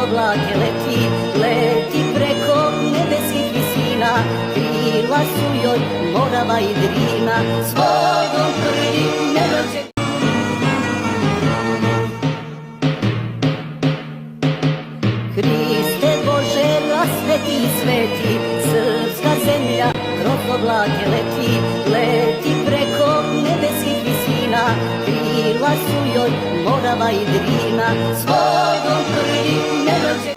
oblake leti, leti preko nebeskih visina, krila su joj Morava i Drina, s vodom krvi ne dođe. Hriste Bože, rasveti i sveti, srpska zemlja kroz oblake leti, leti preko nebeskih visina, krila su joj Morava i Drina, s vodom krvi ne dođe.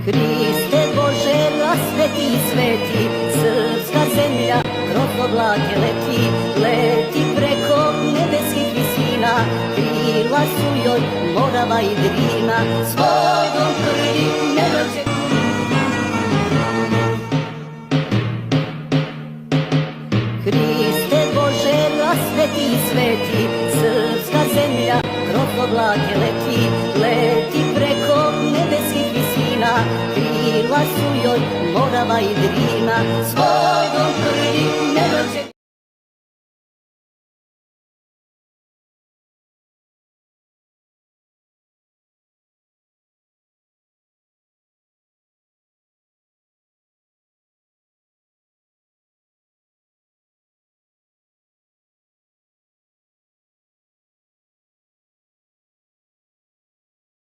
Hriste Bože, rasveti i sveti, srpska zemlja kroz oblake leti, leti preko nebeskih visina, krila su joj Morava i Drina, s vodom krvi ne dođe. Hriste Bože, rasveti i sveti, srpska zemlja kroz oblake leti, leti preko nebeskih visina, krila su joj Morava i Drina, s vodom krvi